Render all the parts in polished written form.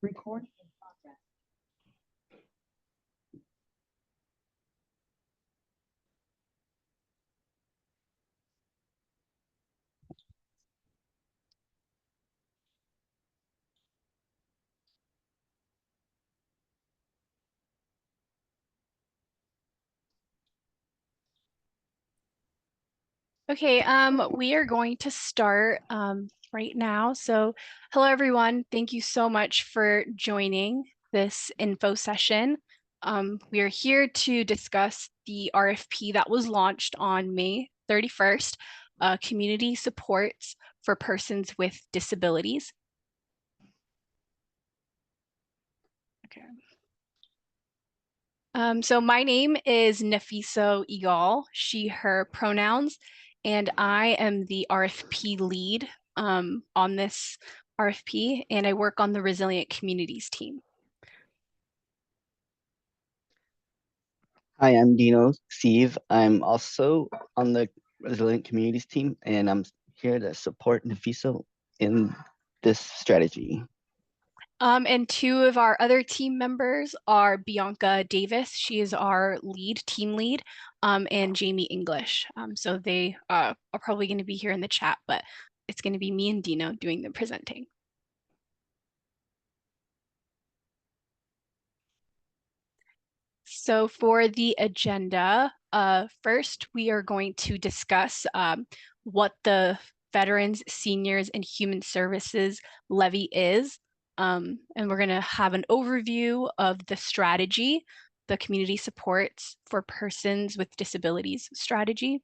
Recording in progress. Okay, we are going to start right now. So hello, everyone. Thank you so much for joining this info session. We are here to discuss the RFP that was launched on May 31st, Community Supports for Persons with Disabilities. Okay. So my name is Nafiso Igal, she, her pronouns, and I am the RFP lead on this RFP, and I work on the Resilient Communities team. Hi, I'm Dino Steve. I'm also on the Resilient Communities team, and I'm here to support Nafiso in this strategy. And two of our other team members are Bianca Davis, she is our team lead, and Jamie English. So they are probably going to be here in the chat, but it's going to be me and Dino doing the presenting. So for the agenda, first we are going to discuss what the Veterans, Seniors, and Human Services Levy is. And we're going to have an overview of the strategy, the Community Supports for Persons with Disabilities strategy.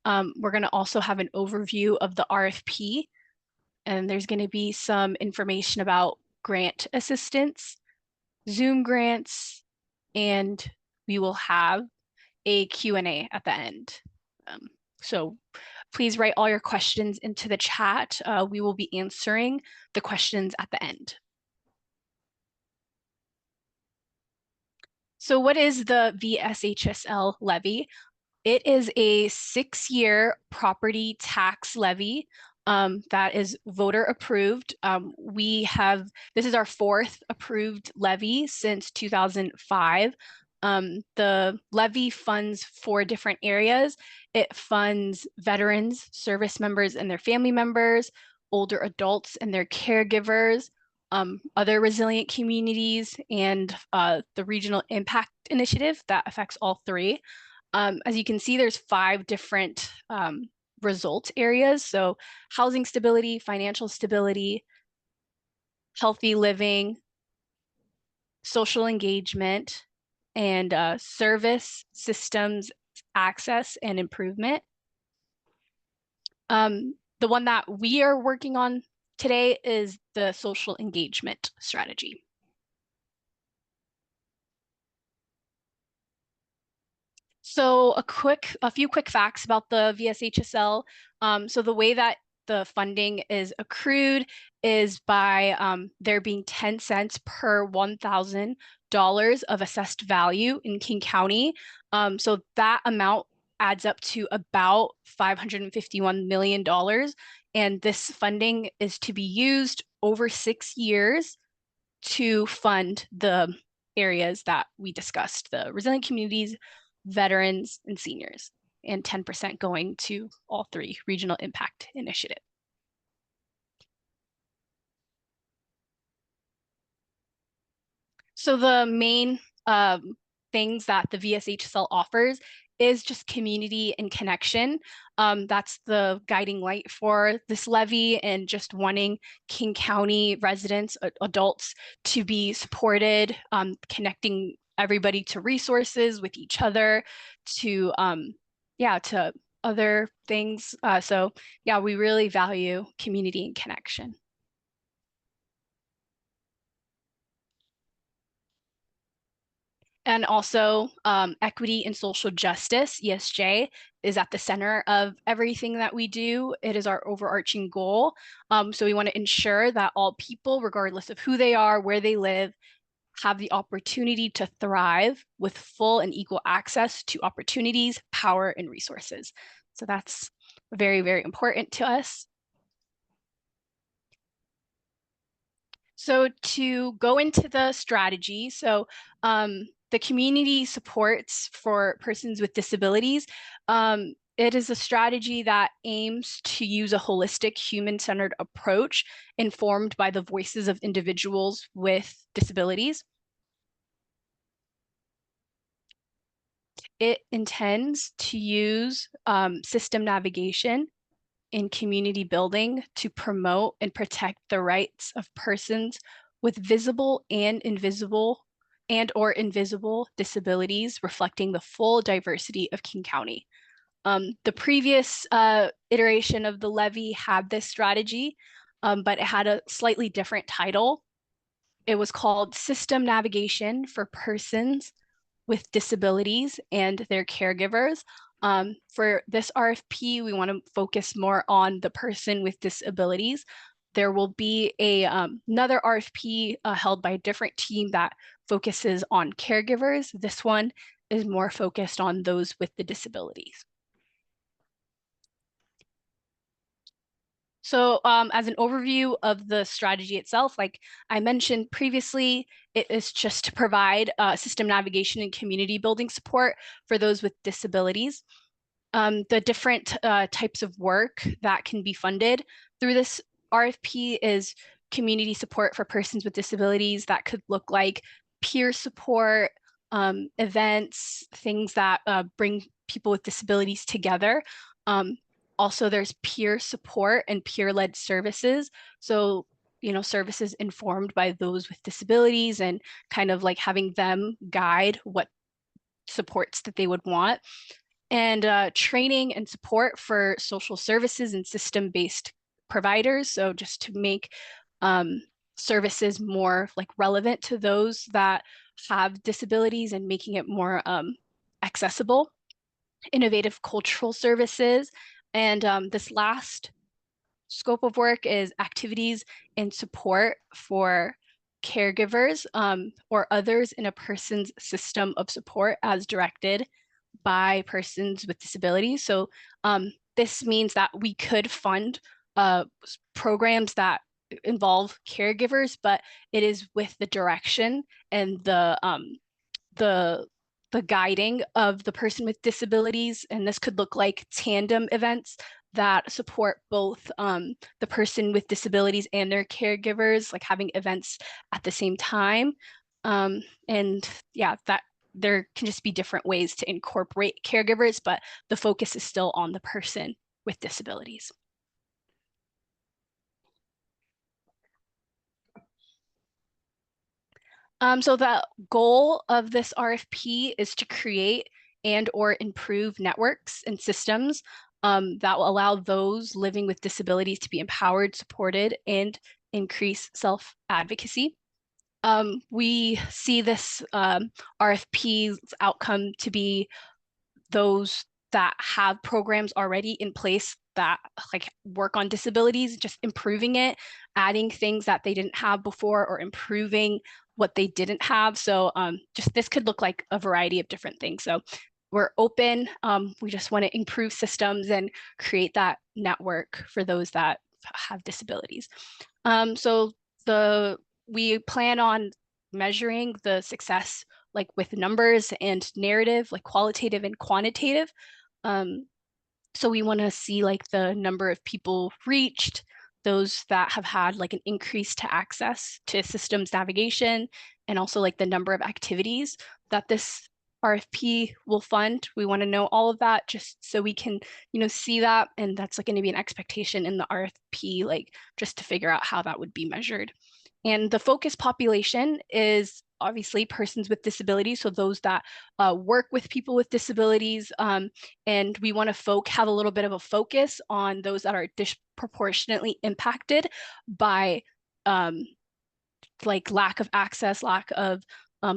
We're going to also have an overview of the RFP, and there's going to be some information about grant assistance, Zoom grants, and we will have a Q&A at the end. So please write all your questions into the chat. We will be answering the questions at the end. So what is the VSHSL levy? It is a 6-year property tax levy that is voter approved. This is our 4th approved levy since 2005. The levy funds 4 different areas. It funds veterans, service members and their family members, older adults and their caregivers, other resilient communities, and the Regional Impact Initiative that affects all 3. As you can see, there's 5 different result areas. So housing stability, financial stability, healthy living, social engagement, and service systems access and improvement. The one that we are working on today is the social engagement strategy. So a few quick facts about the VSHSL. So the way that the funding is accrued is by there being 10 cents per $1,000 of assessed value in King County. So that amount adds up to about $551 million. And this funding is to be used over 6 years to fund the areas that we discussed, the resilient communities, veterans, and seniors, and 10% going to all 3 regional impact initiative. So the main things that the VSHSL offers is just community and connection. That's the guiding light for this levy, and just wanting King County residents, adults, to be supported, connecting everybody to resources with each other, to to other things. So yeah, we really value community and connection. And also equity and social justice, ESJ, is at the center of everything that we do. It is our overarching goal. So we want to ensure that all people, regardless of who they are, where they live, have the opportunity to thrive with full and equal access to opportunities, power, and resources. So that's very, very important to us. So to go into the strategy, the community supports for persons with disabilities. It is a strategy that aims to use a holistic, human-centered approach informed by the voices of individuals with disabilities. It intends to use system navigation in community building to promote and protect the rights of persons with visible and invisible or invisible disabilities, reflecting the full diversity of King County. The previous iteration of the levy had this strategy, but it had a slightly different title. It was called System Navigation for Persons with Disabilities and Their Caregivers. For this RFP, we want to focus more on the person with disabilities. There will be another RFP held by a different team that focuses on caregivers. This one is more focused on those with the disabilities. So as an overview of the strategy itself, like I mentioned previously, it is just to provide system navigation and community building support for those with disabilities. The different types of work that can be funded through this RFP is community support for persons with disabilities. That could look like peer support, events, things that bring people with disabilities together. Also, there's peer support and peer-led services. So, services informed by those with disabilities and kind of like having them guide what supports that they would want. And training and support for social services and system-based providers. So just to make services more like relevant to those that have disabilities and making it more accessible. Innovative cultural services. And this last scope of work is activities and support for caregivers or others in a person's system of support as directed by persons with disabilities. So this means that we could fund programs that involve caregivers, but it is with the direction and the guiding of the person with disabilities. And this could look like tandem events that support both the person with disabilities and their caregivers, like having events at the same time. And yeah, that there can just be different ways to incorporate caregivers, but the focus is still on the person with disabilities. So the goal of this RFP is to create and or improve networks and systems that will allow those living with disabilities to be empowered, supported, and increase self-advocacy. We see this RFP's outcome to be those that have programs already in place that like work on disabilities, just improving it, adding things that they didn't have before or improving what they didn't have. So just this could look like a variety of different things. So we're open. We just want to improve systems and create that network for those that have disabilities. So we plan on measuring the success like with numbers and narrative, like qualitative and quantitative. So we want to see like the number of people reached, those that have had like an increase to access to systems navigation, and also like the number of activities that this RFP will fund. We want to know all of that just so we can, see that. And that's like going to be an expectation in the RFP, like just to figure out how that would be measured. And the focus population is obviously persons with disabilities, so those that work with people with disabilities. And we want to have a little bit of a focus on those that are disproportionately impacted by like lack of access, lack of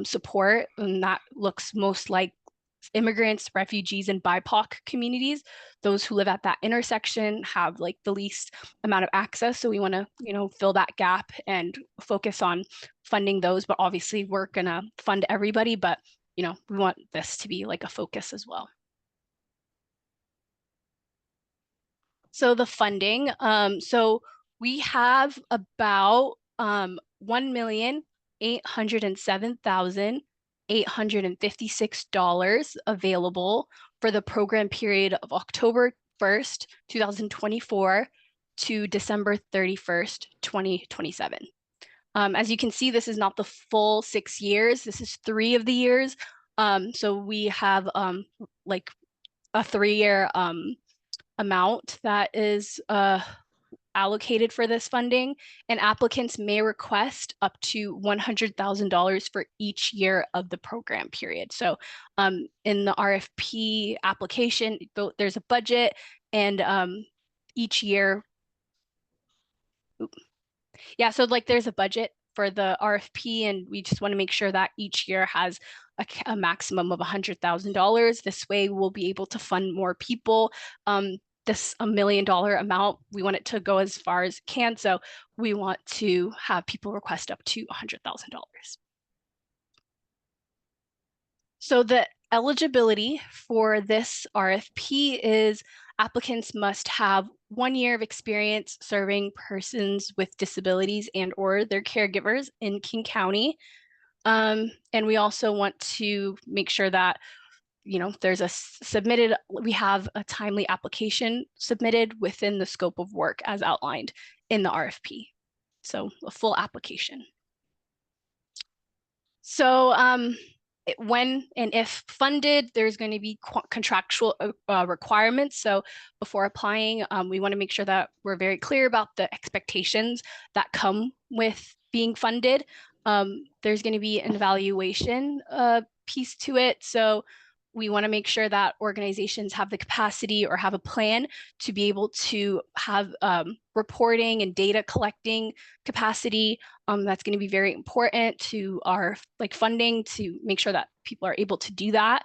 support. And that looks most like immigrants, refugees, and BIPOC communities. Those who live at that intersection have like the least amount of access. So we want to, fill that gap and focus on funding those. But obviously, we're gonna fund everybody. But we want this to be like a focus as well. So the funding. So we have about $1,807,856 available for the program period of October 1st, 2024 to December 31st, 2027. As you can see, this is not the full 6 years. This is 3 of the years. So we have like a 3-year amount that is allocated for this funding, and applicants may request up to $100,000 for each year of the program period. So in the RFP application, there's a budget, and each year, yeah, so like there's a budget for the RFP, and we just want to make sure that each year has a maximum of $100,000. This way we'll be able to fund more people. This $1 million amount, we want it to go as far as it can. So we want to have people request up to $100,000. So the eligibility for this RFP is applicants must have 1 year of experience serving persons with disabilities and or their caregivers in King County. And we also want to make sure that there's we have a timely application submitted within the scope of work as outlined in the RFP. So a full application. So when and if funded, there's going to be contractual requirements. So before applying, we want to make sure that we're very clear about the expectations that come with being funded. There's going to be an evaluation piece to it. So we want to make sure that organizations have the capacity or have a plan to be able to have reporting and data collecting capacity. That's going to be very important to our funding to make sure that people are able to do that.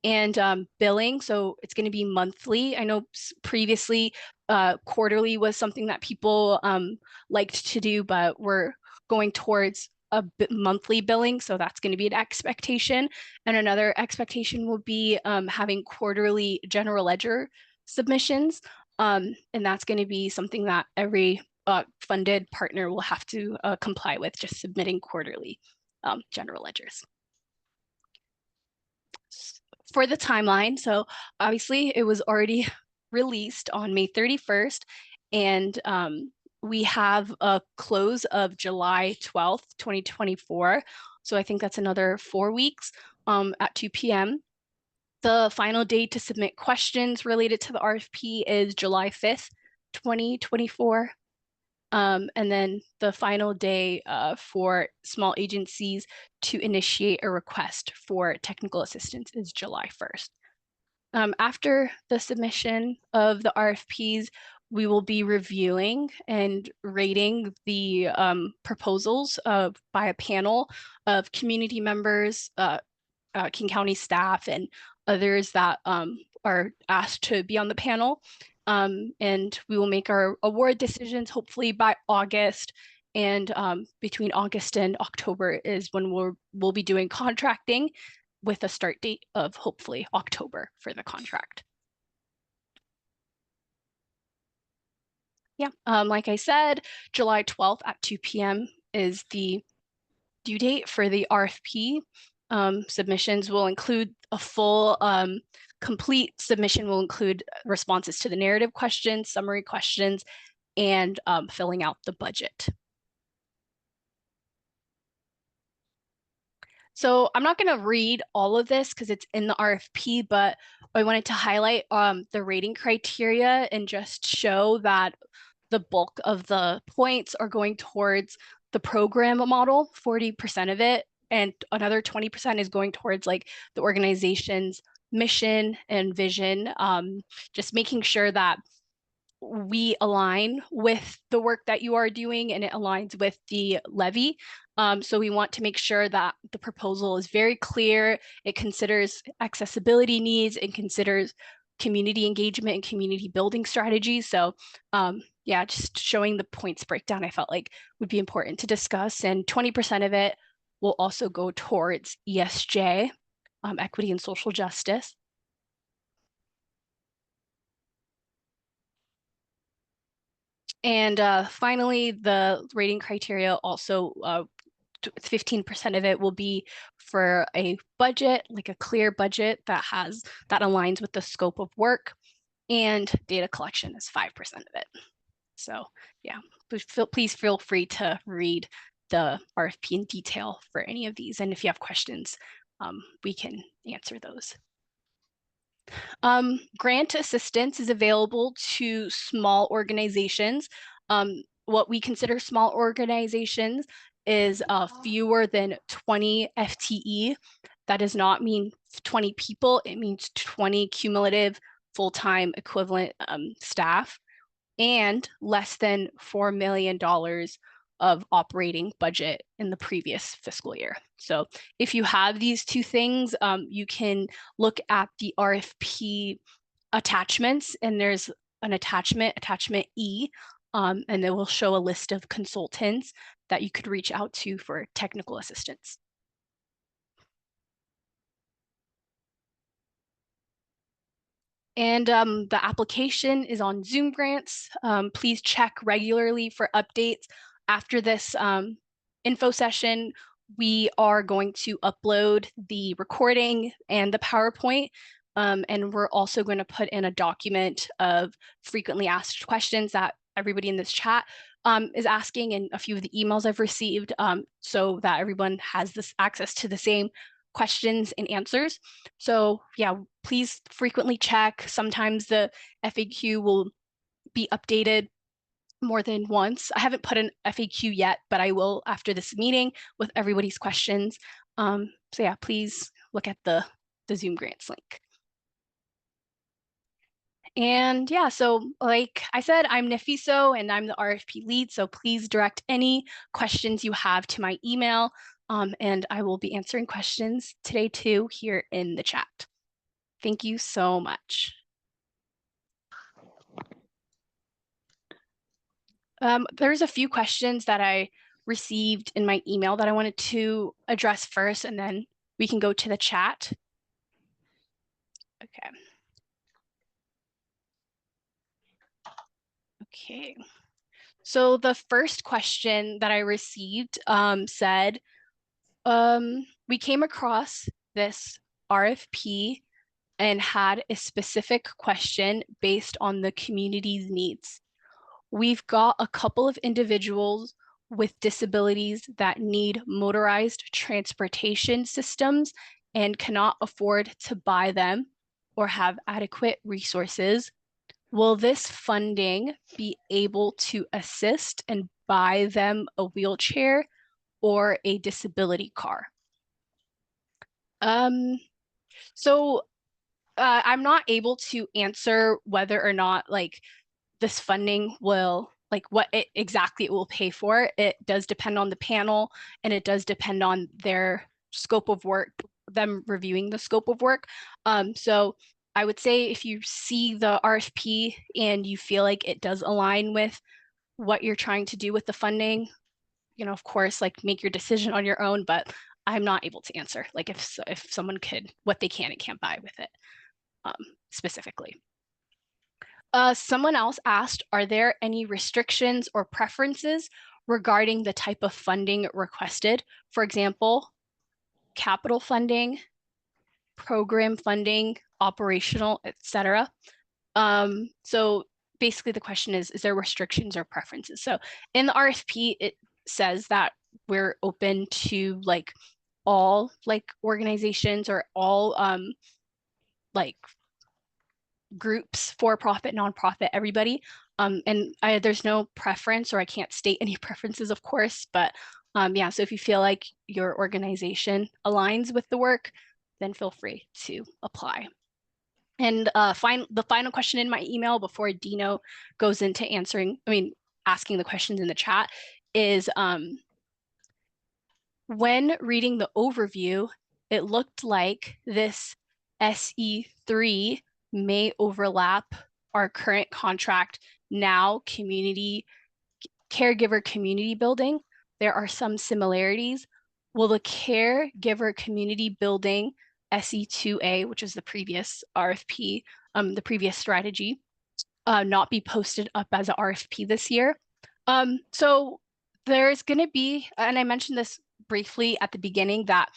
And billing, so it's going to be monthly. I know previously quarterly was something that people liked to do, but we're going towards a monthly billing, so that's going to be an expectation. And another expectation will be having quarterly general ledger submissions, and that's going to be something that every funded partner will have to comply with, just submitting quarterly general ledgers. For the timeline, so obviously it was already released on May 31st, and we have a close of July 12th, 2024. So I think that's another 4 weeks at 2 p.m. The final date to submit questions related to the RFP is July 5th, 2024. And then the final day for small agencies to initiate a request for technical assistance is July 1st. After the submission of the RFPs, we will be reviewing and rating the proposals by a panel of community members, King County staff, and others that are asked to be on the panel. And we will make our award decisions hopefully by August. And between August and October is when we'll be doing contracting with a start date of hopefully October for the contract. Yeah, like I said, July 12th at 2 p.m. is the due date for the RFP. Submissions will include a full complete submission will include responses to the narrative questions, summary questions, and filling out the budget. So I'm not going to read all of this because it's in the RFP, but I wanted to highlight the rating criteria and just show that the bulk of the points are going towards the program model, 40% of it, and another 20% is going towards like the organization's mission and vision, just making sure that we align with the work that you are doing and it aligns with the levy. So we want to make sure that the proposal is very clear. It considers accessibility needs and considers community engagement and community building strategies. So yeah, just showing the points breakdown I felt like would be important to discuss. And 20% of it will also go towards ESJ, equity and social justice. And finally, the rating criteria also 15% of it will be for a budget, like a clear budget that aligns with the scope of work, and data collection is 5% of it. So yeah, please feel free to read the RFP in detail for any of these. And if you have questions, we can answer those. Grant assistance is available to small organizations. What we consider small organizations is fewer than 20 FTE. That does not mean 20 people. It means 20 cumulative full-time equivalent staff and less than $4 million of operating budget in the previous fiscal year. So if you have these two things, you can look at the RFP attachments, and there's an attachment E, and it will show a list of consultants that you could reach out to for technical assistance. And the application is on Zoom Grants. Please check regularly for updates. After this info session, we are going to upload the recording and the PowerPoint. And we're also going to put in a document of frequently asked questions that everybody in this chat is asking, and a few of the emails I've received, so that everyone has this access to the same questions and answers. So yeah, please frequently check. Sometimes the FAQ will be updated more than once. I haven't put an FAQ yet, but I will after this meeting with everybody's questions. So yeah, please look at the Zoom Grants link. And yeah, so like I said, I'm Nefiso and I'm the RFP lead. So please direct any questions you have to my email. And I will be answering questions today too here in the chat. Thank you so much. There's a few questions that I received in my email that I wanted to address first, and then we can go to the chat. Okay. Okay. So the first question that I received said, we came across this RFP and had a specific question based on the community's needs. We've got a couple of individuals with disabilities that need motorized transportation systems and cannot afford to buy them or have adequate resources. Will this funding be able to assist and buy them a wheelchair or a disability car? So I'm not able to answer whether or not like this funding will, like what exactly it will pay for. It does depend on the panel, and it does depend on their scope of work, them reviewing the scope of work. So I would say if you see the RFP and you feel like it does align with what you're trying to do with the funding, you know, of course, like make your decision on your own, but I'm not able to answer like if someone could, what they can and can't buy with it specifically. Someone else asked, are there any restrictions or preferences regarding the type of funding requested? For example, capital funding, program funding, operational, etc. So basically the question is there restrictions or preferences? So in the RFP, it says that we're open to like all like organizations or all like groups, for-profit, nonprofit, everybody. And there's no preference, or I can't state any preferences, of course, but yeah, so if you feel like your organization aligns with the work, then feel free to apply. And the final question in my email before Dino goes into asking the questions in the chat is, when reading the overview, it looked like this SE3 may overlap our current contract now caregiver community building. There are some similarities. Will the caregiver community building SE2A, which is the previous RFP, the previous strategy, not be posted up as an RFP this year. So there's going to be, and I mentioned this briefly at the beginning, that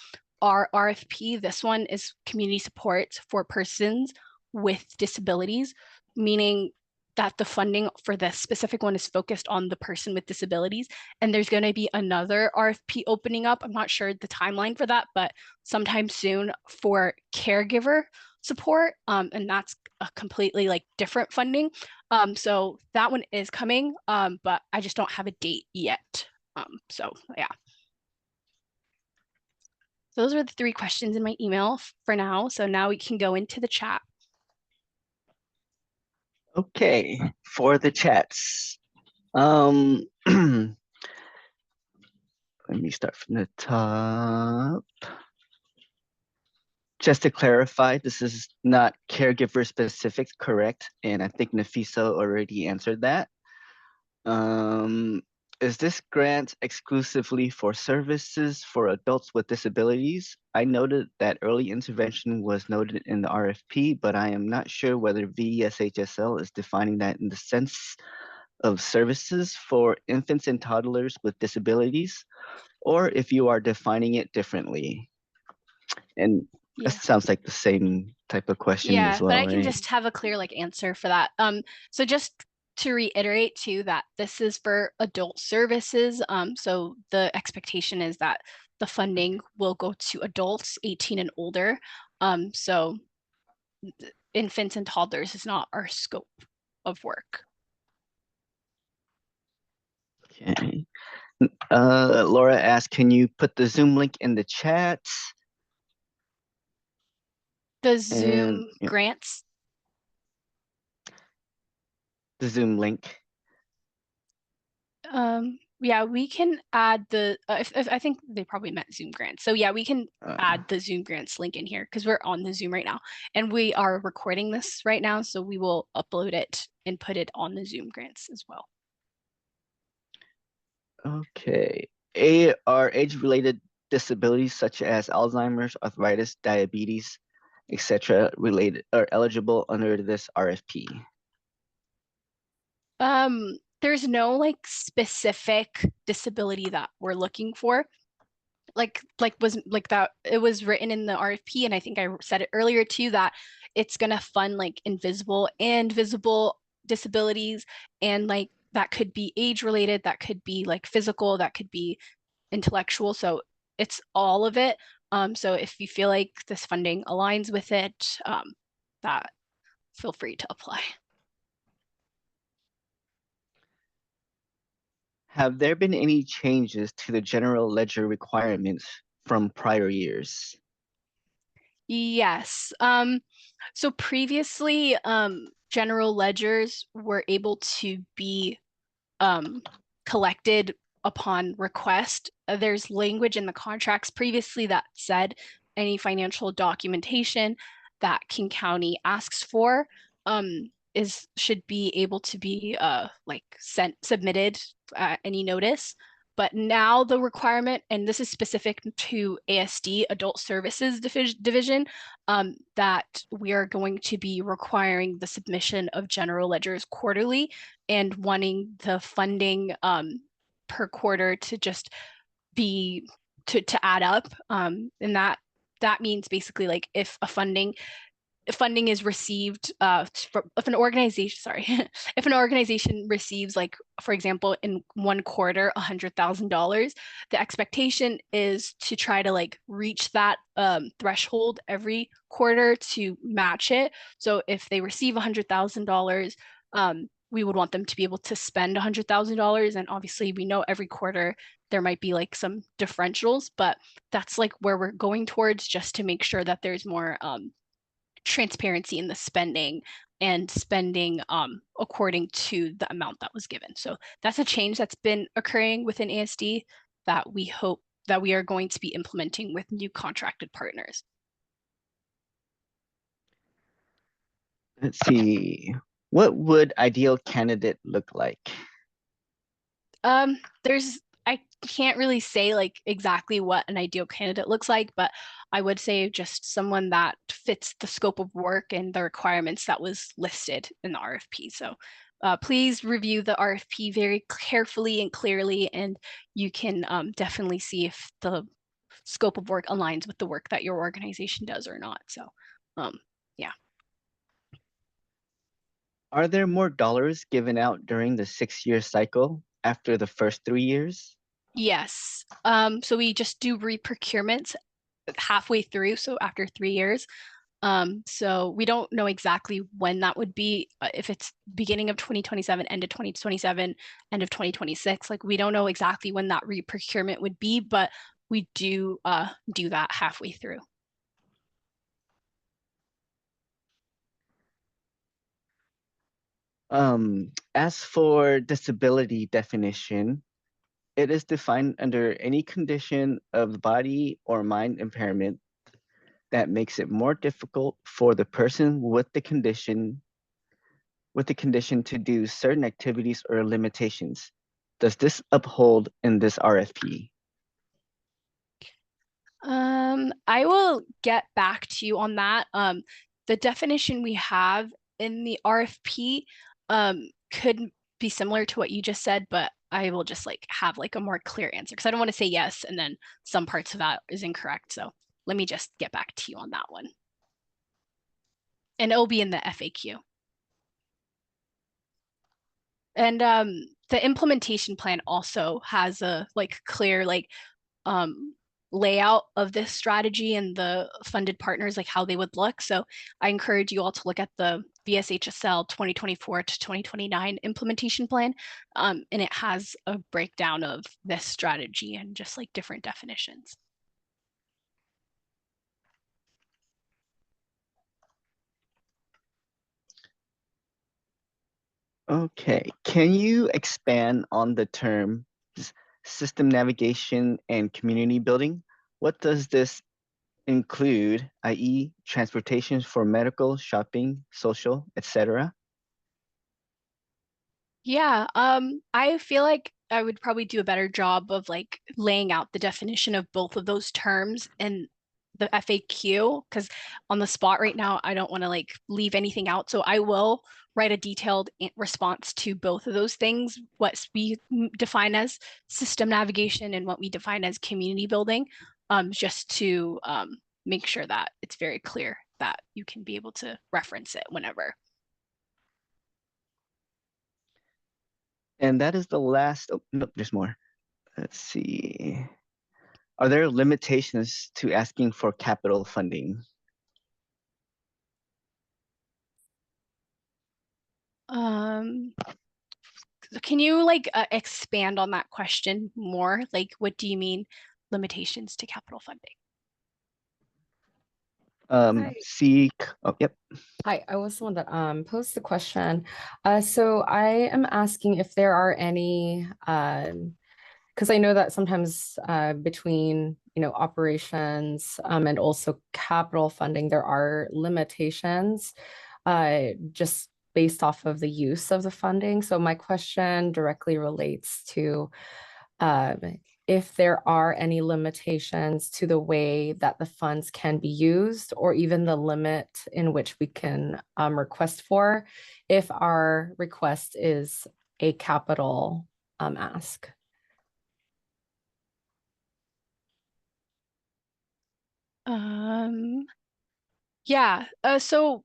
our RFP, this one is community support for persons with disabilities, meaning that the funding for this specific one is focused on the person with disabilities. And there's going to be another RFP opening up. I'm not sure the timeline for that, but sometime soon for caregiver support. And that's a completely like different funding. So that one is coming, but I just don't have a date yet. So yeah. Those are the 3 questions in my email for now. So now we can go into the chat. Okay, for the chats. Let me start from the top. Just to clarify, this is not caregiver specific, correct? And I think Nafisa already answered that. Is this grant exclusively for services for adults with disabilities? I noted that early intervention was noted in the RFP, but I am not sure whether VSHSL is defining that in the sense of services for infants and toddlers with disabilities, or if you are defining it differently. And that Yeah. sounds like the same type of question as Yeah, but well, I can right? just have a clear like answer for that. So just to reiterate too that this is for adult services. So the expectation is that the funding will go to adults 18 and older. So infants and toddlers is not our scope of work. Okay. Laura asked, can you put the Zoom link in the chat? The And Zoom grants. the Zoom link. Yeah, we can add the, if I think they probably meant Zoom grants. So yeah, we can add the Zoom grants link in here because we're on the Zoom right now and we are recording this right now. So we will upload it and put it on the Zoom grants as well. Okay. Are age-related disabilities such as Alzheimer's, arthritis, diabetes, etc. related or eligible under this RFP? There's no like specific disability that we're looking for. Was like that it was written in the RFP, and I think I said it earlier too, that it's gonna fund like invisible and visible disabilities, and like that could be age related, that could be like physical, that could be intellectual. So it's all of it. So if you feel like this funding aligns with it, that feel free to apply. Have there been any changes to the general ledger requirements from prior years? Yes. So previously, general ledgers were able to be collected upon request. There's language in the contracts previously that said any financial documentation that King County asks for is should be able to be like submitted any notice. But now the requirement, and this is specific to ASD, Adult Services Division, that we are going to be requiring the submission of general ledgers quarterly and wanting the funding per quarter to just be to add up. And that means basically like if funding is received if an organization if an organization receives, like for example in one quarter $100,000, the expectation is to try to like reach that threshold every quarter to match it. So if they receive $100,000, we would want them to be able to spend $100,000, and obviously we know every quarter there might be like some differentials, but that's like where we're going towards, just to make sure that there's more transparency in the spending and spending according to the amount that was given. So that's a change that's been occurring within ASD that we hope that we are going to be implementing with new contracted partners. Let's see. What would ideal candidate look like? There's I can't really say like exactly what an ideal candidate looks like, but I would say just someone that fits the scope of work and the requirements that was listed in the RFP. So please review the RFP very carefully and clearly, and you can definitely see if the scope of work aligns with the work that your organization does or not. So yeah. Are there more dollars given out during the 6-year cycle after the first 3 years? Yes. So we just do re-procurements halfway through, so after 3 years. So we don't know exactly when that would be, if it's beginning of 2027, end of 2027, end of 2026. Like we don't know exactly when that re-procurement would be, but we do do that halfway through. As for disability definition, it is defined under any condition of body or mind impairment that makes it more difficult for the person with the condition to do certain activities or limitations. Does this uphold in this RFP? I will get back to you on that. The definition we have in the RFP could be similar to what you just said, but I will just like have like a more clear answer because I don't want to say yes and then some parts of that is incorrect. So let me just get back to you on that one. And it'll be in the FAQ. And the implementation plan also has a like clear like um, layout of this strategy and the funded partners, like how they would look. So I encourage you all to look at the VSHSL 2024 to 2029 implementation plan. And it has a breakdown of this strategy and just like different definitions. Okay, can you expand on the term system navigation and community building? What does this include, i.e., transportation for medical, shopping, social, etc.? Yeah, I feel like I would probably do a better job of like laying out the definition of both of those terms in the FAQ because on the spot right now, I don't want to like leave anything out. So I will write a detailed response to both of those things, what we define as system navigation and what we define as community building, just to make sure that it's very clear that you can be able to reference it whenever. And that is the last, oh, nope, there's more. Let's see. Are there limitations to asking for capital funding? Um, can you like expand on that question more? Like, what do you mean limitations to capital funding? Hi. Seek, oh, yep. Hi, I was the one that posed the question. So I am asking if there are any, because I know that sometimes between operations and also capital funding, there are limitations just based off of the use of the funding. So my question directly relates to um, if there are any limitations to the way that the funds can be used, or even the limit in which we can request for if our request is a capital ask. Um, yeah. So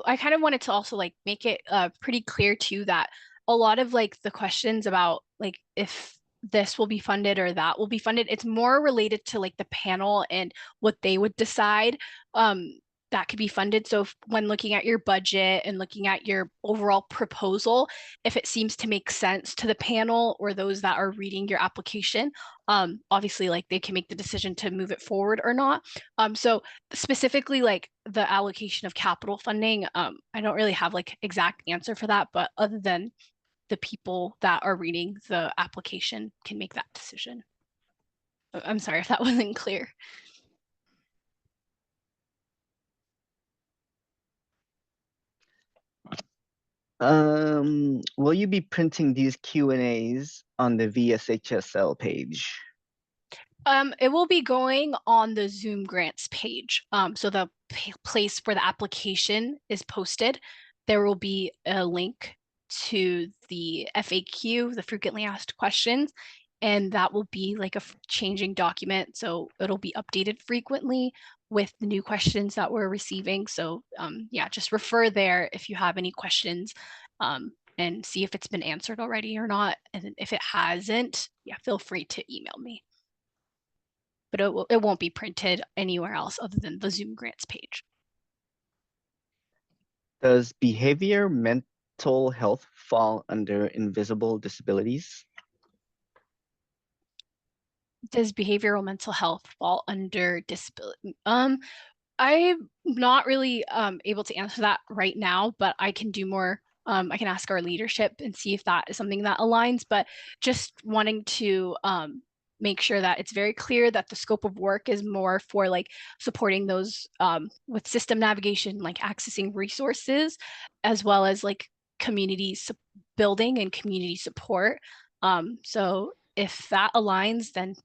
I kind of wanted to also like make it pretty clear too that a lot of like the questions about like if this will be funded or that will be funded, it's more related to like the panel and what they would decide that could be funded. So when looking at your budget and looking at your overall proposal, if it seems to make sense to the panel or those that are reading your application, obviously like they can make the decision to move it forward or not. So specifically like the allocation of capital funding, I don't really have like exact answer for that, but other than the people that are reading the application can make that decision. I'm sorry if that wasn't clear. Will you be printing these Q&As on the VSHSL page? It will be going on the Zoom grants page. So the place where the application is posted, there will be a link to the FAQ, the frequently asked questions, and that will be like a changing document. So it'll be updated frequently with the new questions that we're receiving. So yeah, just refer there if you have any questions and see if it's been answered already or not. And if it hasn't, yeah, feel free to email me. But it won't be printed anywhere else other than the Zoom grants page. Does behavior mental health fall under invisible disabilities? Does behavioral mental health fall under disability? I'm not really able to answer that right now, but I can do more. I can ask our leadership and see if that is something that aligns, but just wanting to make sure that it's very clear that the scope of work is more for like supporting those with system navigation, like accessing resources, as well as like community building and community support. So if that aligns, then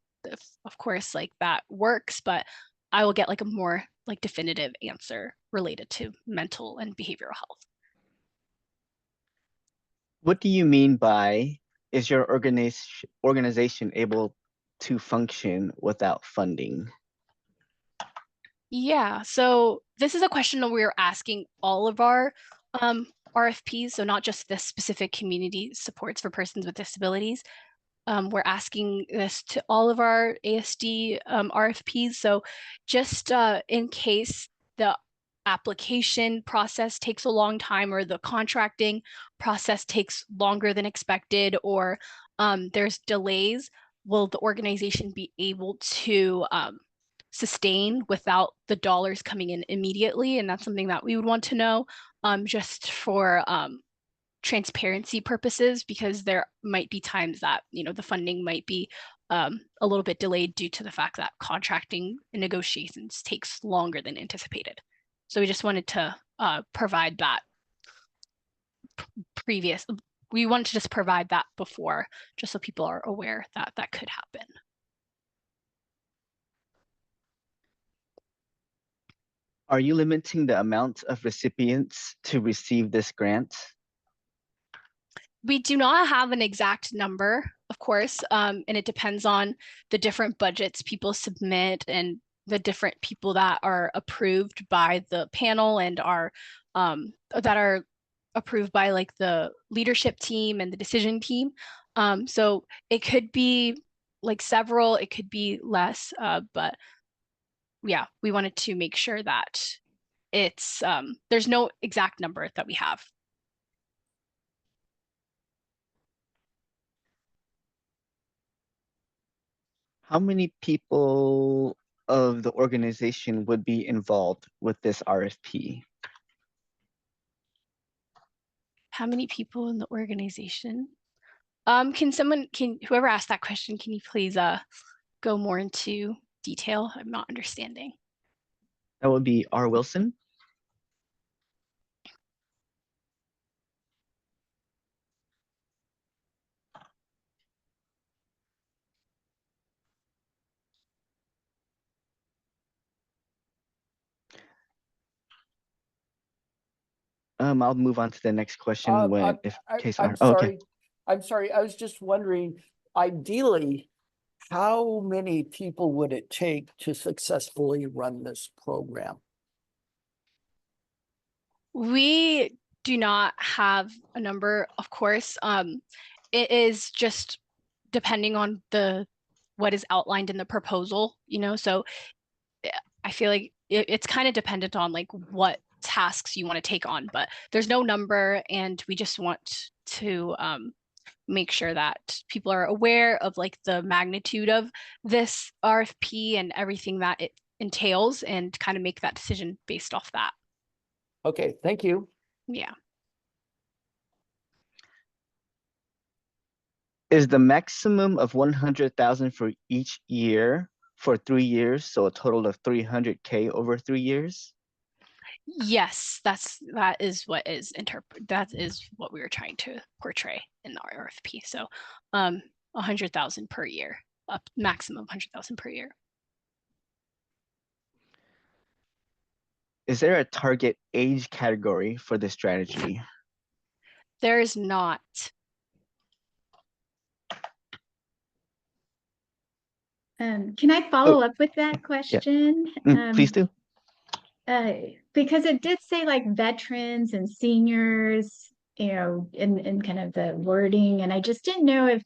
of course like that works, but I will get like a more like definitive answer related to mental and behavioral health. What do you mean by is your organization able to function without funding? Yeah, so this is a question that we're asking all of our RFPs, so not just the specific community supports for persons with disabilities. We're asking this to all of our ASD RFPs. So just in case the application process takes a long time or the contracting process takes longer than expected or there's delays, will the organization be able to sustain without the dollars coming in immediately? And that's something that we would want to know just for transparency purposes, because there might be times that the funding might be a little bit delayed due to the fact that contracting and negotiations takes longer than anticipated. So we just wanted to provide that we wanted to just provide that before, just so people are aware that that could happen. Are you limiting the amount of recipients to receive this grant? We do not have an exact number, of course, and it depends on the different budgets people submit and the different people that are approved by the panel and are that are approved by like the leadership team and the decision team. So it could be like several, it could be less, but yeah, we wanted to make sure that it's there's no exact number that we have. How many people of the organization would be involved with this RFP? How many people in the organization? Whoever asked that question, can you please go more into detail? I'm not understanding. That would be R. Wilson. I'll move on to the next question when I'm sorry. I'm sorry. I was just wondering, ideally, how many people would it take to successfully run this program? We do not have a number, of course. It is just depending on what is outlined in the proposal, so I feel like it's kind of dependent on like what tasks you want to take on, but there's no number, and we just want to make sure that people are aware of like the magnitude of this RFP and everything that it entails, and kind of make that decision based off that. Okay, thank you. Yeah. Is the maximum of 100,000 for each year for 3 years, so a total of 300K over 3 years? Yes, that is what we were trying to portray in the RFP. So 100,000 per year, up maximum 100,000 per year. Is there a target age category for this strategy? There is not. Can I follow up with that question? Please do. Because it did say like veterans and seniors, you know, in kind of the wording, and I just didn't know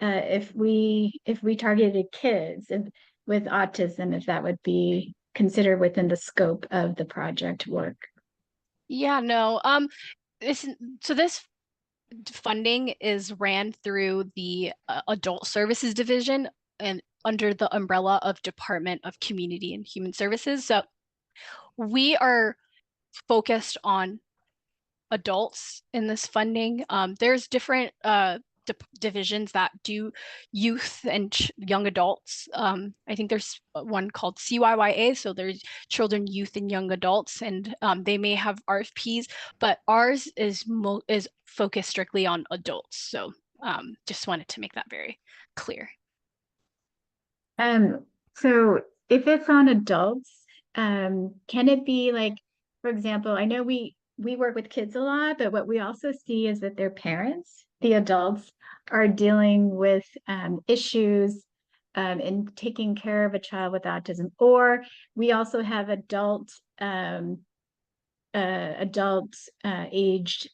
if we targeted kids with autism, if that would be considered within the scope of the project work. Yeah, no. This funding is ran through the Adult Services Division and under the umbrella of Department of Community and Human Services. So we are focused on adults in this funding. There's different divisions that do youth and young adults. I think there's one called CYYA, so there's children, youth, and young adults, and they may have RFPs, but ours is focused strictly on adults. So just wanted to make that very clear. So if it's on adults, can it be like, for example, I know we work with kids a lot, but what we also see is that their parents, the adults, are dealing with issues in taking care of a child with autism, or we also have adult aged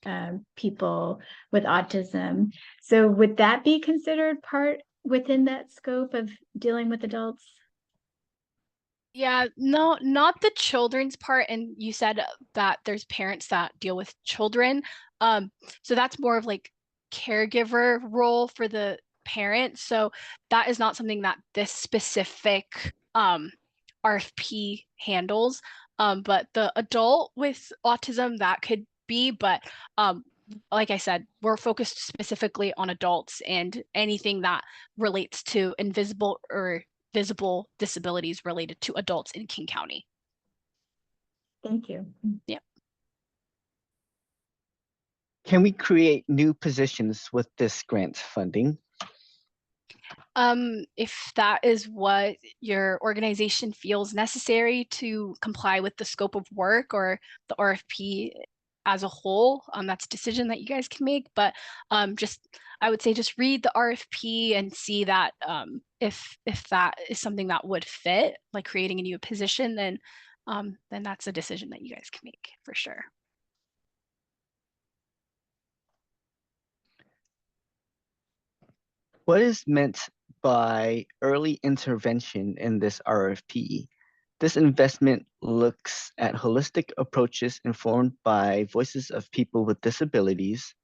people with autism. So would that be considered part within that scope of dealing with adults? Yeah, no, not the children's part. And you said that there's parents that deal with children. So that's more of like caregiver role for the parent. So that is not something that this specific RFP handles. But the adult with autism, that could be, but like I said, we're focused specifically on adults and anything that relates to invisible or visible disabilities related to adults in King County. Thank you. Yeah. Can we create new positions with this grant funding? If that is what your organization feels necessary to comply with the scope of work or the RFP as a whole, that's a decision that you guys can make. But I would say just read the RFP and see that if that is something that would fit, like creating a new position, then that's a decision that you guys can make for sure. What is meant by early intervention in this RFP? This investment looks at holistic approaches informed by voices of people with disabilities.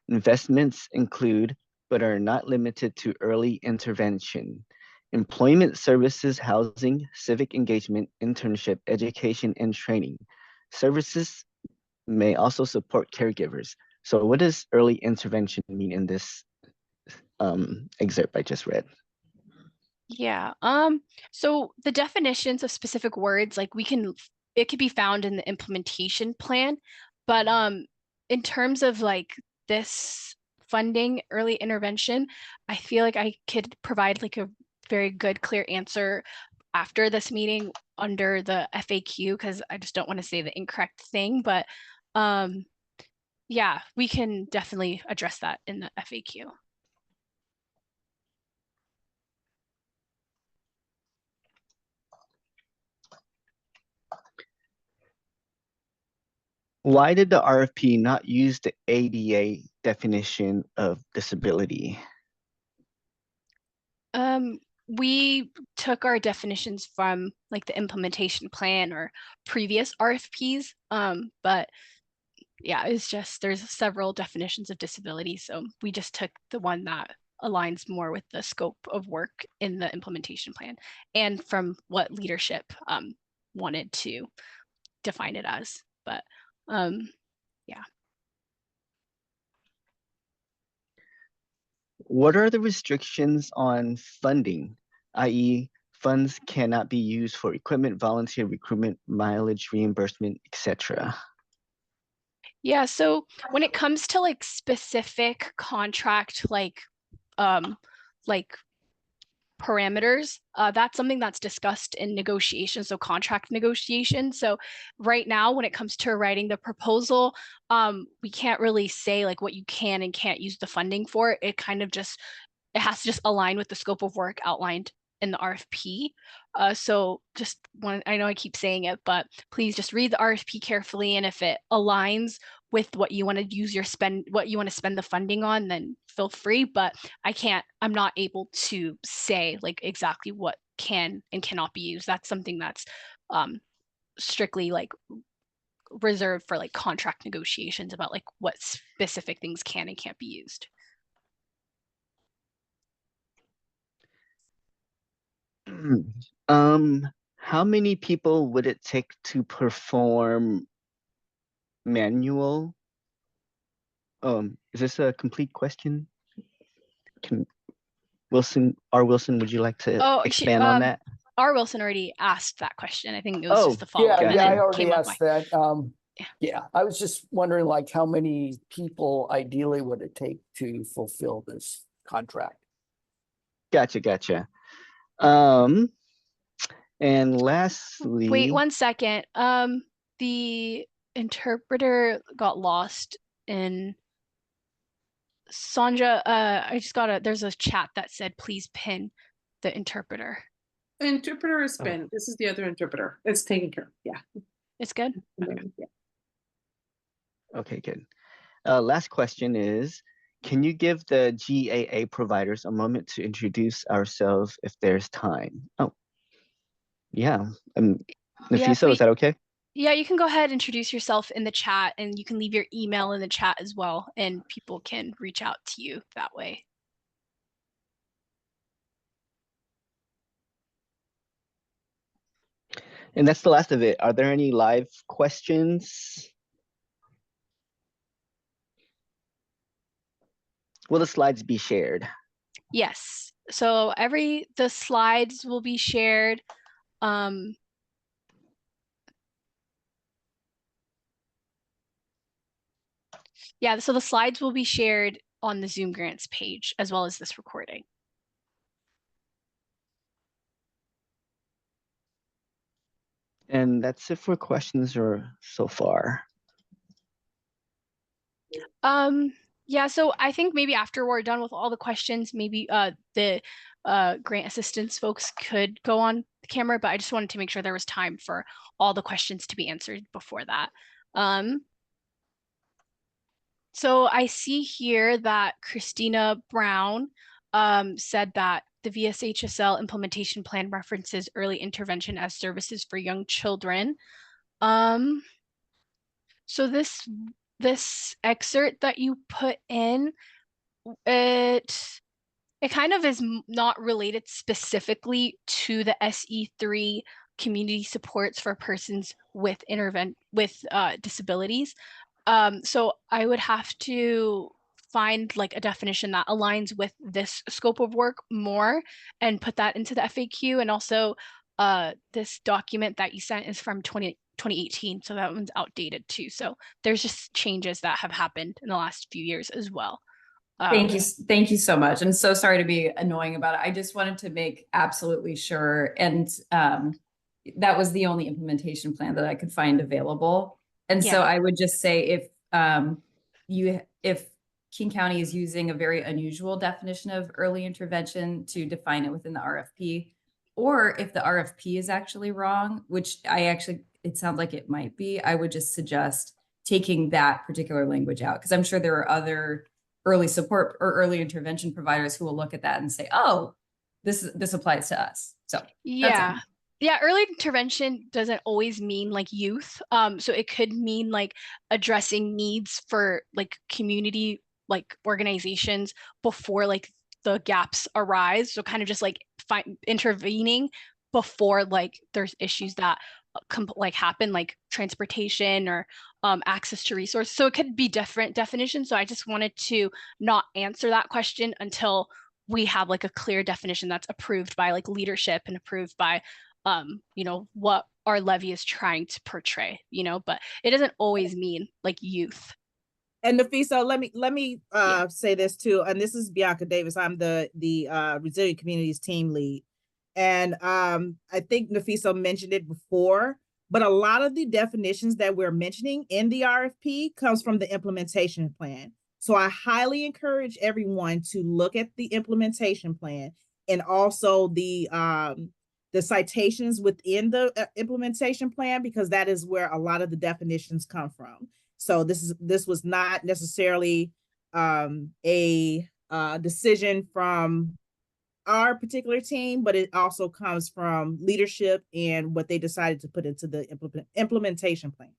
Investments include, but are not limited to, early intervention, employment services, housing, civic engagement, internship, education, and training. Services may also support caregivers. So what does early intervention mean in this excerpt I just read? Yeah. So the definitions of specific words, like it could be found in the implementation plan, but in terms of like this funding early intervention, I feel like I could provide like a very good, clear answer after this meeting under the FAQ, because I just don't want to say the incorrect thing, but yeah, we can definitely address that in the FAQ. Why did the RFP not use the ADA definition of disability? We took our definitions from like the implementation plan or previous RFPs. But yeah, it's just there's several definitions of disability. So we just took the one that aligns more with the scope of work in the implementation plan and from what leadership wanted to define it as. But yeah. What are the restrictions on funding, i.e., Funds cannot be used for equipment, volunteer recruitment, mileage reimbursement, etc. Yeah, so when it comes to like specific contract like parameters, that's something that's discussed in negotiations, so contract negotiations. So right now, when it comes to writing the proposal, we can't really say like what you can and can't use the funding for. It kind of just, it has to just align with the scope of work outlined in the RFP. So just one, I know I keep saying it, but please just read the RFP carefully. And if it aligns with what you want to use what you want to spend the funding on, then feel free. But I'm not able to say like exactly what can and cannot be used. That's something that's strictly like reserved for like contract negotiations about like what specific things can and can't be used. How many people would it take to perform manual? Is this a complete question? Can Wilson, Wilson, would you like to expand on that? R. Wilson already asked that question. I think it was just the follow-up. Yeah, gotcha. I already asked that. Yeah, I was just wondering like how many people ideally would it take to fulfill this contract? Gotcha. And lastly, wait 1 second. The interpreter got lost in Sandra. I just there's a chat that said please pin the interpreter. The interpreter is pinned. This is the other interpreter. It's taken care of. Yeah. It's good. Okay. Yeah. Okay, good. Last question is, can you give the GAA providers a moment to introduce ourselves if there's time? Oh, yeah. Nafisa, is that okay? Yeah, you can go ahead and introduce yourself in the chat, and you can leave your email in the chat as well, and people can reach out to you that way. And that's the last of it. Are there any live questions? Will the slides be shared? Yes. So the slides will be shared. Yeah, so the slides will be shared on the Zoom grants page as well as this recording. And that's it for questions or so far. Yeah, so I think maybe after we're done with all the questions, maybe the grant assistance folks could go on the camera, but I just wanted to make sure there was time for all the questions to be answered before that. So I see here that Christina Brown said that the VSHSL implementation plan references early intervention as services for young children. So this excerpt that you put in, it kind of is not related specifically to the SE3 community supports for persons with disabilities. So I would have to find like a definition that aligns with this scope of work more and put that into the FAQ. And also this document that you sent is from 2018, so that one's outdated too. So there's just changes that have happened in the last few years as well. Thank you so much. And so sorry to be annoying about it. I just wanted to make absolutely sure. And that was the only implementation plan that I could find available. And so I would just say if King County is using a very unusual definition of early intervention to define it within the RFP, or if the RFP is actually wrong, which it sounds like it might be, I would just suggest taking that particular language out, because I'm sure there are other early support or early intervention providers who will look at that and say, oh, this applies to us. So yeah. Yeah, early intervention doesn't always mean like youth. So it could mean like addressing needs for like community like organizations before like the gaps arise. So kind of just like intervening before like there's issues that happen, like transportation or access to resources. So it could be different definitions. So I just wanted to not answer that question until we have like a clear definition that's approved by like leadership and approved by, you know, what our levy is trying to portray, you know, but it doesn't always mean like youth. And Nafisa, let me say this too, and this is Bianca Davis. I'm the Resilient Communities team lead, and I think Nafisa mentioned it before, but a lot of the definitions that we're mentioning in the RFP comes from the implementation plan. So I highly encourage everyone to look at the implementation plan and also the citations within the implementation plan, because that is where a lot of the definitions come from. So this was not necessarily a decision from our particular team, but it also comes from leadership and what they decided to put into the implementation plan.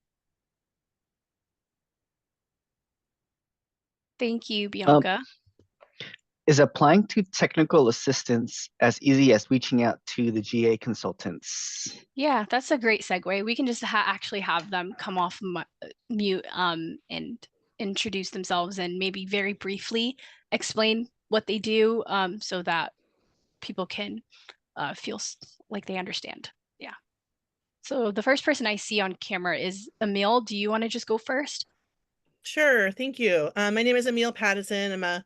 Thank you, Bianca. Is applying to technical assistance as easy as reaching out to the GA consultants? Yeah, that's a great segue. We can just actually have them come off mute and introduce themselves and maybe very briefly explain what they do, so that people can feel like they understand. Yeah. So the first person I see on camera is Emil. Do you want to just go first? Sure, thank you. My name is Emil Pattison. I'm a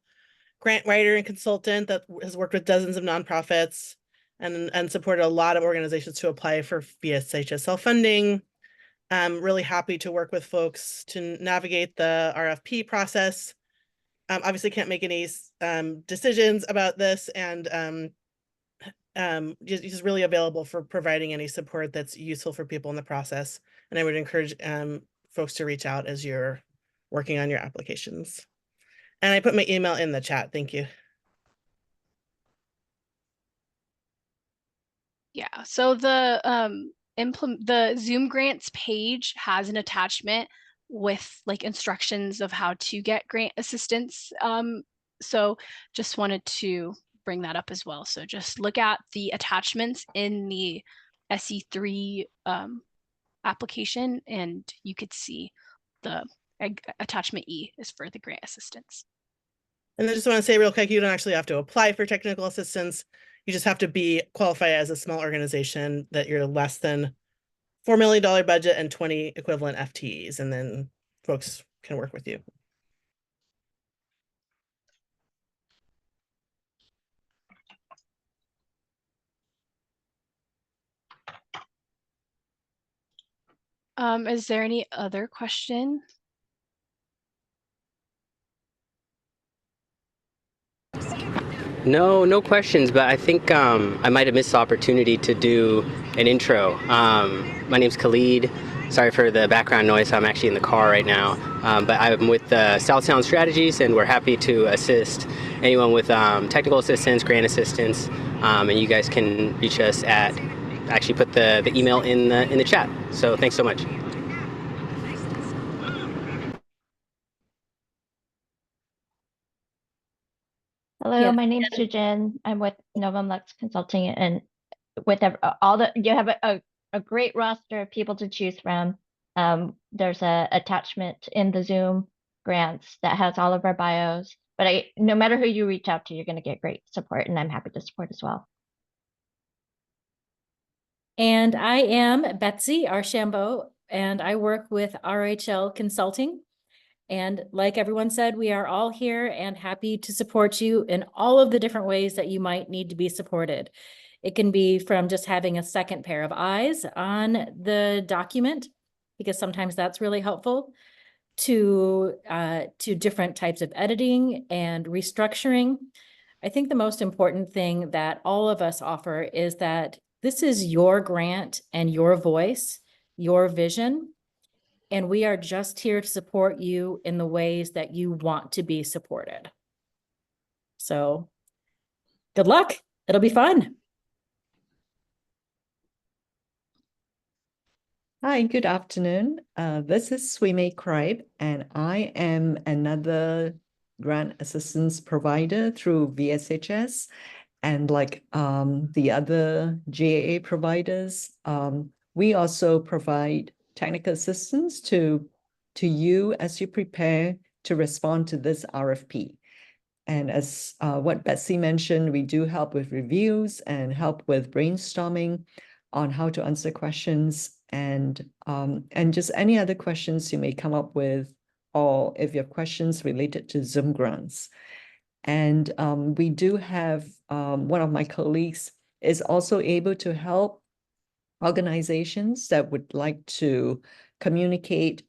grant writer and consultant that has worked with dozens of nonprofits and supported a lot of organizations to apply for VSHSL funding. I'm really happy to work with folks to navigate the RFP process. Obviously can't make any decisions about this, and just really available for providing any support that's useful for people in the process. And I would encourage folks to reach out as you're working on your applications. And I put my email in the chat. Thank you. Yeah, so the Zoom grants page has an attachment with like instructions of how to get grant assistance. So just wanted to bring that up as well. So just look at the attachments in the SE3 application, and you could see the attachment E is for the grant assistance. And I just want to say real quick, you don't actually have to apply for technical assistance. You just have to qualify as a small organization, that you're less than $4 million budget and 20 equivalent FTEs, and then folks can work with you. Is there any other question? No questions, but I think I might have missed the opportunity to do an intro. My name's Khalid. Sorry for the background noise. I'm actually in the car right now, but I'm with South Sound Strategies, and we're happy to assist anyone with technical assistance, grant assistance, and you guys can reach us at, actually put the email in the chat. So thanks so much. Hello, my name is Sujin. I'm with Novum Lux Consulting, and with you have a great roster of people to choose from. There's a attachment in the Zoom grants that has all of our bios, but no matter who you reach out to, you're going to get great support, and I'm happy to support as well. And I am Betsy Archambault, and I work with RHL Consulting. And like everyone said, we are all here and happy to support you in all of the different ways that you might need to be supported. It can be from just having a second pair of eyes on the document, because sometimes that's really helpful, to different types of editing and restructuring. I think the most important thing that all of us offer is that this is your grant and your voice, your vision. And we are just here to support you in the ways that you want to be supported. So good luck. It'll be fun. Hi, good afternoon. This is Swime Cribe, and I am another grant assistance provider through VSHS. And like the other GAA providers, we also provide technical assistance to you as you prepare to respond to this RFP. And as what Betsy mentioned, we do help with reviews and help with brainstorming on how to answer questions and just any other questions you may come up with, or if you have questions related to Zoom grants. And we do have one of my colleagues is also able to help organizations that would like to communicate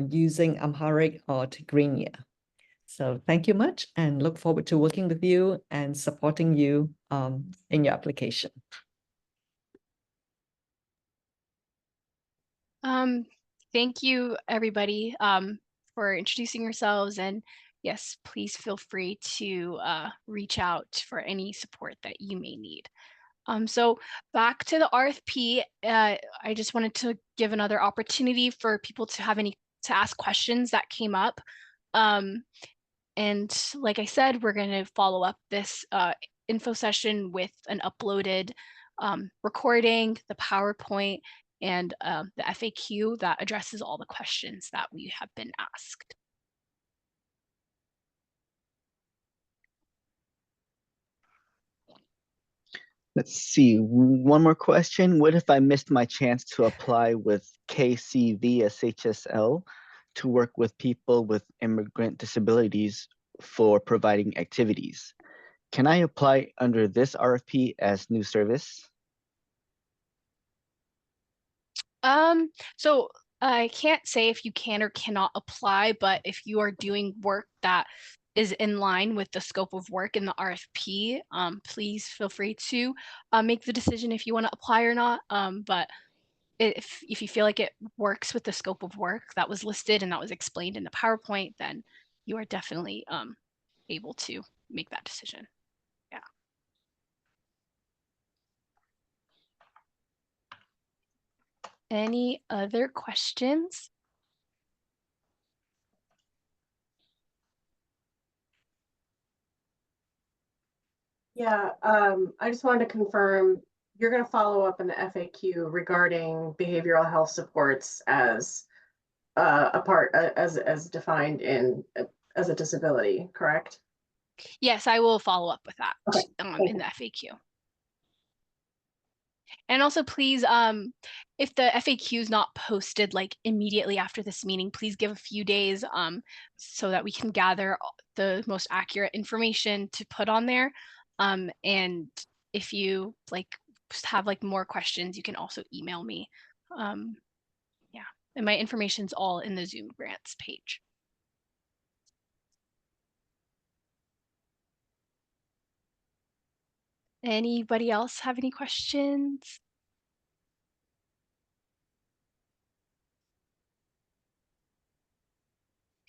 using Amharic or Tigrinya. So thank you much and look forward to working with you and supporting you in your application. Thank you, everybody, for introducing yourselves. And yes, please feel free to reach out for any support that you may need. So back to the RFP, I just wanted to give another opportunity for people to ask questions that came up. And like I said, we're going to follow up this info session with an uploaded recording, the PowerPoint, and the FAQ that addresses all the questions that we have been asked. Let's see, one more question. What if I missed my chance to apply with VSHSL to work with people with immigrant disabilities for providing activities? Can I apply under this RFP as new service? So I can't say if you can or cannot apply, but if you are doing work that is in line with the scope of work in the RFP, please feel free to make the decision if you want to apply or not. But if you feel like it works with the scope of work that was listed and that was explained in the PowerPoint, then you are definitely able to make that decision. Yeah. Any other questions? Yeah, I just wanted to confirm you're going to follow up in the FAQ regarding behavioral health supports as a part as defined in as a disability, correct? Yes, I will follow up with that Okay, in the FAQ. And also, please, if the FAQ is not posted like immediately after this meeting, please give a few days so that we can gather the most accurate information to put on there. And if you have more questions, you can also email me. Yeah, and my information's all in the Zoom grants page. Anybody else have any questions?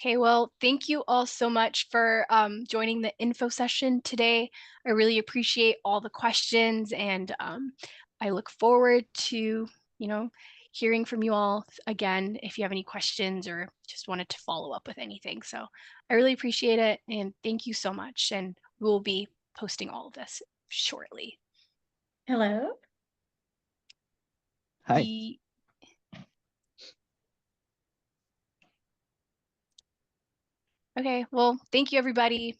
Okay, well, thank you all so much for joining the info session today. I really appreciate all the questions, and I look forward to, hearing from you all again if you have any questions or just wanted to follow up with anything. So I really appreciate it, and thank you so much. And we'll be posting all of this shortly. Hello. Hi. Okay, well, thank you, everybody.